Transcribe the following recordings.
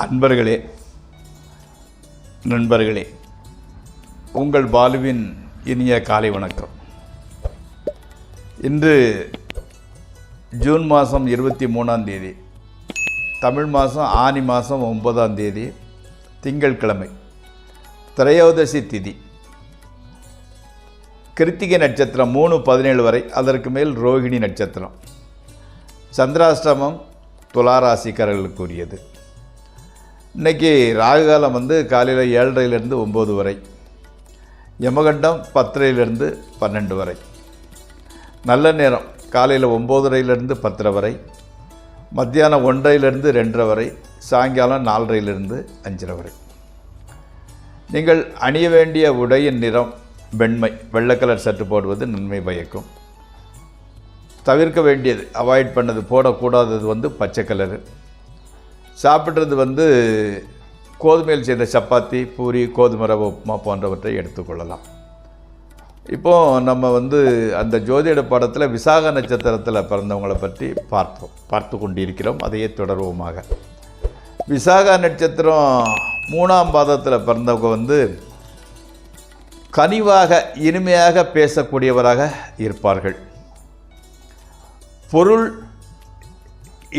அன்பர்களே, நண்பர்களே, உங்கள் பாலுவின் இனிய காலை வணக்கம். இன்று ஜூன் மாதம் 23ஆம் தேதி, தமிழ் மாதம் ஆனி மாதம் 9ஆம் தேதி, திங்கட்கிழமை, திரையோதசி திதி, கிருத்திகை நட்சத்திரம் 3:17 வரை, அதற்கு மேல் ரோகிணி நட்சத்திரம். சந்திராஷ்டமம் துளாராசிக்காரர்களுக்குரியது. இன்றைக்கி ராகுகாலம் காலையில் 7:30லேருந்து 9 வரை, யமகண்டம் 10:30லேருந்து 12 வரை, நல்ல நேரம் காலையில் 9:30லேருந்து 10:30 வரை, மத்தியானம் 1:30லேருந்து 2:30 வரை, சாயங்காலம் 4:30லேருந்து 5:30 வரை. நீங்கள் அணிய வேண்டிய உடையின் நிறம் வெண்மை, வெள்ளை கலர் சட்டை போடுவது நன்மை பயக்கும். தவிர்க்க வேண்டியது, அவாய்ட் பண்ணது, போடக்கூடாதது பச்சை கலரு. சாப்பிட்றது கோதுமையில் செய்த சப்பாத்தி, பூரி, கோதுமை ரவை உப்புமா போன்றவற்றை எடுத்துக்கொள்ளலாம். இப்போது நம்ம அந்த ஜோதிட பாடத்தில் விசாக நட்சத்திரத்தில் பிறந்தவங்களை பற்றி பார்த்து கொண்டிருக்கிறோம். அதையே தொடர்வோமாக. விசாக நட்சத்திரம் 3ஆம் பாதத்தில் பிறந்தவங்க கனிவாக இனிமையாக பேசக்கூடியவராக இருப்பார்கள். பொருள்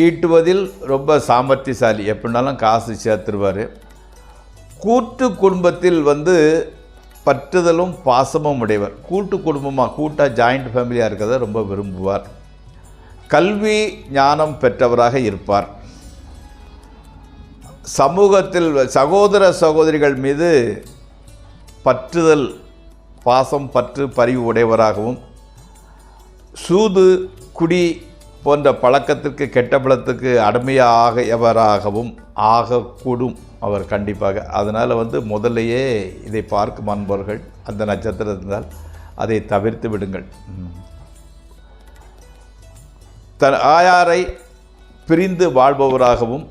ஈட்டுவதில் ரொம்ப சாமர்த்தியசாலி, எப்படினாலும் காசு சேர்த்துருவார். கூட்டு குடும்பத்தில் பற்றுதலும் பாசமும் உடையவர். கூட்டு குடும்பமாக, கூட்டாக ஜாயிண்ட் ஃபேமிலியாக இருக்கிறத ரொம்ப விரும்புவார். கல்வி ஞானம் பெற்றவராக இருப்பார். சமூகத்தில் சகோதர சகோதரிகள் மீது பற்றுதல், பாசம், பரிவு உடையவராகவும், சூது, குடி போன்ற பழக்கத்திற்கு, கெட்ட பழத்துக்கு அடிமையாகவராகவும் ஆகக்கூடும் அவர் கண்டிப்பாக. அதனால் முதல்லையே இதை பார்க்கும் அன்பர்கள் அந்த நட்சத்திரம் இருந்தால் அதை தவிர்த்து விடுங்கள். தன் ஆயாரை பிரிந்து வாழ்பவராகவும்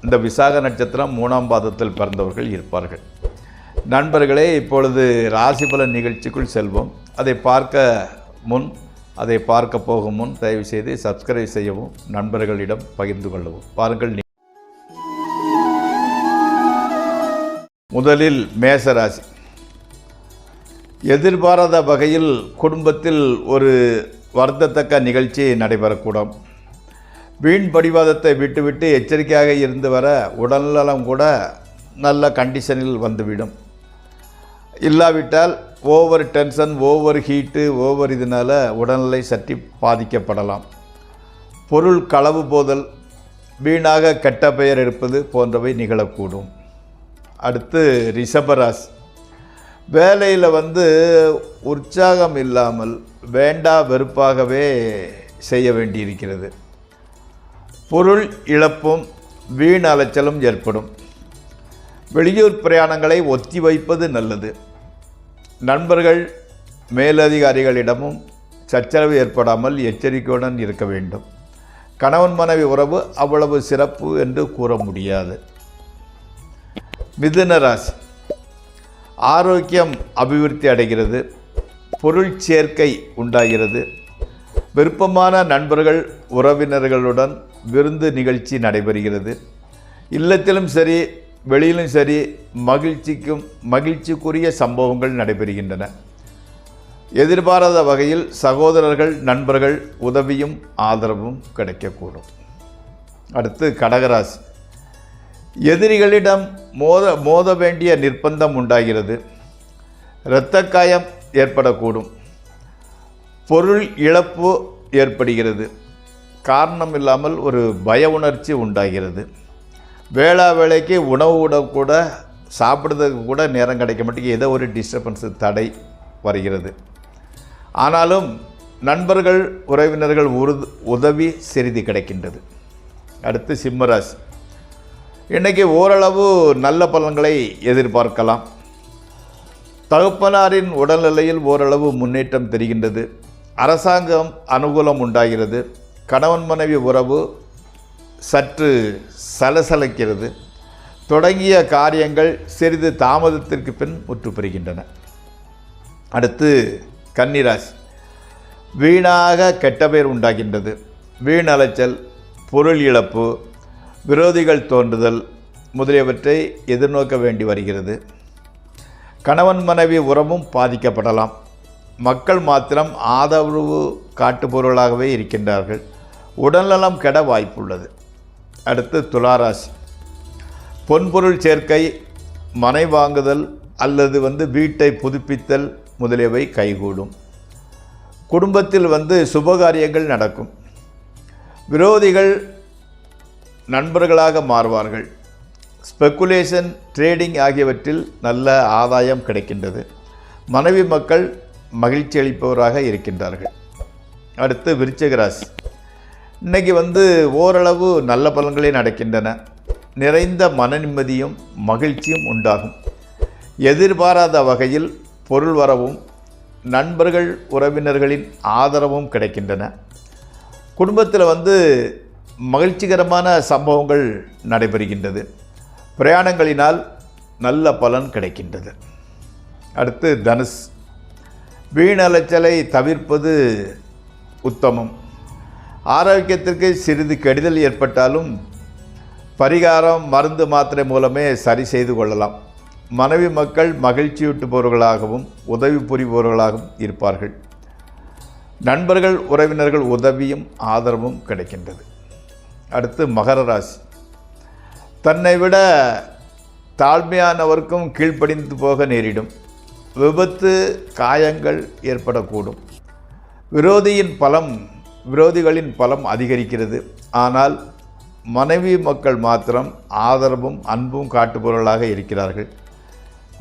இந்த விசாக நட்சத்திரம் 3ஆம் பாதத்தில் பிறந்தவர்கள் இருப்பார்கள். நண்பர்களே, இப்பொழுது ராசி பலன் நிகழ்ச்சிக்குள் செல்வோம். அதை பார்க்க போகும் முன் தயவு செய்து சப்ஸ்கிரைப் செய்யவும், நண்பர்களிடம் பகிர்ந்து கொள்ளவும். பாருங்கள். முதலில் மேசராசி. எதிர்பாராத வகையில் குடும்பத்தில் ஒரு வருந்தத்தக்க நிகழ்ச்சி நடைபெறக்கூடும். வீண் படிவாதத்தை விட்டுவிட்டு எச்சரிக்கையாக இருந்து வர உடல்நலம் கூட நல்ல கண்டிஷனில் வந்துவிடும். இல்லாவிட்டால் over tension, over heat, over இதனால் உடல்நிலை சற்று பாதிக்கப்படலாம். பொருள் களவு போதல், வீணாக கெட்ட பெயர் எடுப்பது போன்றவை நிகழக்கூடும். அடுத்து ரிஷபராசி. வேலையில் உற்சாகம் இல்லாமல் வேண்டா வெறுப்பாகவே செய்ய வேண்டியிருக்கிறது. பொருள் இழப்பும் வீண் அலைச்சலும் ஏற்படும். வெளியூர் பிரயாணங்களை ஒத்தி வைப்பது நல்லது. நண்பர்கள், மேலதிகாரிகளிடமும் சச்சரவு ஏற்படாமல் எச்சரிக்கையுடன் இருக்க வேண்டும். கணவன் மனைவி உறவு அவ்வளவு சிறப்பு என்று கூற முடியாது. மிதுன ராசி. ஆரோக்கியம் அபிவிருத்தி அடைகிறது. பொருள் சேர்க்கை உண்டாகிறது. விருப்பமான நண்பர்கள், உறவினர்களுடன் விருந்து நிகழ்ச்சி நடைபெறுகிறது. இல்லத்திலும் சரி, வெளியிலும் சரி, மகிழ்ச்சிக்குரிய சம்பவங்கள் நடைபெறுகின்றன. எதிர்பாராத வகையில் சகோதரர்கள், நண்பர்கள் உதவியும் ஆதரவும் கிடைக்கக்கூடும். அடுத்து கடகராசி. எதிரிகளிடம் மோத வேண்டிய நிர்பந்தம் உண்டாகிறது. இரத்தக்காயம் ஏற்படக்கூடும். பொருள் இழப்பு ஏற்படுகிறது. காரணம் இல்லாமல் ஒரு பய உணர்ச்சி உண்டாகிறது. வேளைக்கு உணவு கூட சாப்பிட்றதுக்கு கூட நேரம் கிடைக்க மாட்டேங்குது. ஏதோ ஒரு டிஸ்டர்பன்ஸு, தடை வருகிறது. ஆனாலும் நண்பர்கள், உறவினர்கள் உதவி சிறிது கிடைக்கின்றது. அடுத்து சிம்மராசி. இன்றைக்கி ஓரளவு நல்ல பலன்களை எதிர்பார்க்கலாம். தகப்பனாரின் உடல்நிலையில் ஓரளவு முன்னேற்றம் தெரிகின்றது. அரசாங்கம் அனுகூலம் உண்டாகிறது. கணவன் மனைவி உறவு சற்று சலசலக்கிறது. தொடங்கிய காரியங்கள் சிறிது தாமதத்திற்கு பின் முற்று பெறுகின்றன. அடுத்து கன்னிராசி. வீணாக கெட்ட பெயர் உண்டாகின்றது. வீண் அலைச்சல், பொருள் இழப்பு, விரோதிகள் தோன்றுதல், முதலியவற்றை எதிர்நோக்க வேண்டி வருகிறது. கணவன் மனைவி உறவும் பாதிக்கப்படலாம். மக்கள் மாத்திரம் ஆதரவு காட்டுபவர்களாகவே இருக்கின்றார்கள். உடல்நலம் கெட வாய்ப்புள்ளது. அடுத்து துளாராசி. பொன்பொருள் சேர்க்கை, மனை வாங்குதல் அல்லது வீட்டை புதுப்பித்தல் முதலியவை கைகூடும். குடும்பத்தில் சுபகாரியங்கள் நடக்கும். விரோதிகள் நண்பர்களாக மாறுவார்கள். ஸ்பெக்குலேஷன், ட்ரேடிங் ஆகியவற்றில் நல்ல ஆதாயம் கிடைக்கின்றது. மனைவி மக்கள் மகிழ்ச்சி அளிப்பவராக இருக்கின்றார்கள். அடுத்து விருச்சிக ராசி. இன்றைக்கி ஓரளவு நல்ல பலன்களே நடக்கின்றன. நிறைந்த மன நிம்மதியும் மகிழ்ச்சியும் உண்டாகும். எதிர்பாராத வகையில் பொருள் வரவும் நண்பர்கள் உறவினர்களின் ஆதரவும் கிடைக்கின்றன. குடும்பத்தில் மகிழ்ச்சிகரமான சம்பவங்கள் நடைபெறுகின்றது. பிரயாணங்களினால் நல்ல பலன் கிடைக்கின்றது. அடுத்து தனுஷ். வீண் அலைச்சலை தவிர்ப்பது உத்தமம். ஆரோக்கியத்திற்கு சிறிது கெடுதல் ஏற்பட்டாலும் பரிகாரம், மருந்து, மாத்திரை மூலமே சரி செய்து கொள்ளலாம். மனைவி மக்கள் மகிழ்ச்சியூட்டுபவர்களாகவும் உதவி புரிபவர்களாகவும் இருப்பார்கள். நண்பர்கள் உறவினர்கள் உதவியும் ஆதரவும் கிடைக்கின்றது. அடுத்து மகர ராசி. தன்னை விட தாழ்மையானவருக்கும் கீழ்ப்படிந்து போக நேரிடும். விபத்து, காயங்கள் ஏற்படக்கூடும். விரோதிகளின் பலம் அதிகரிக்கிறது. ஆனால் மனைவி மக்கள் மாத்திரம் ஆதரவும் அன்பும் காட்டுபவர்களாக இருக்கிறார்கள்.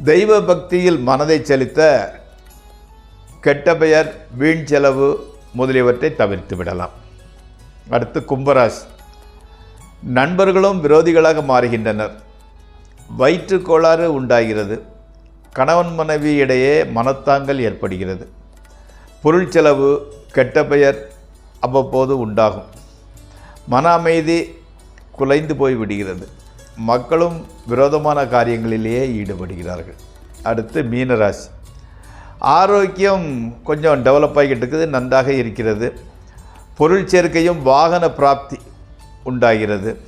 தெய்வ பக்தியில் மனதை செலுத்த கெட்ட பெயர், வீண் செலவு முதலியவற்றை தவிர்த்து விடலாம். அடுத்து கும்பராசி. நண்பர்களும் விரோதிகளாக மாறுகின்றனர். வயிற்றுக் கோளாறு உண்டாகிறது. கணவன் மனைவி இடையே மனத்தாங்கல் ஏற்படுகிறது. பொருள் செலவு, கெட்ட பெயர் அவ்வப்போது உண்டாகும். மன அமைதி குலைந்து போய் விடுகிறது. மக்களும் விரோதமான காரியங்களிலேயே ஈடுபடுகிறார்கள். அடுத்து மீனராசி. ஆரோக்கியம் கொஞ்சம் டெவலப் ஆகிட்டு இருக்குது, நன்றாக இருக்கிறது. பொருள் சேர்க்கையும் வாகன பிராப்தி உண்டாகிறது.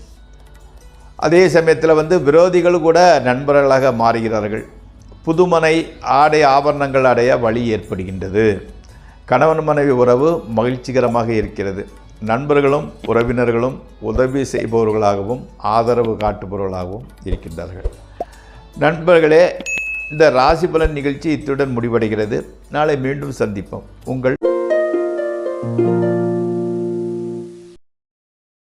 அதே சமயத்தில் விரோதிகள் கூட நண்பர்களாக மாறுகிறார்கள். புதுமனை, ஆடை, ஆபரணங்கள் அடைய வழி ஏற்படுகின்றது. கணவன் மனைவி உறவு மகிழ்ச்சிகரமாக இருக்கிறது. நண்பர்களும் உறவினர்களும் உதவி செய்பவர்களாகவும் ஆதரவு காட்டுபவர்களாகவும் இருக்கின்றார்கள். நண்பர்களே, இந்த ராசி பலன் நிகழ்ச்சி இத்துடன் முடிவடைகிறது. நாளை மீண்டும் சந்திப்போம். உங்கள்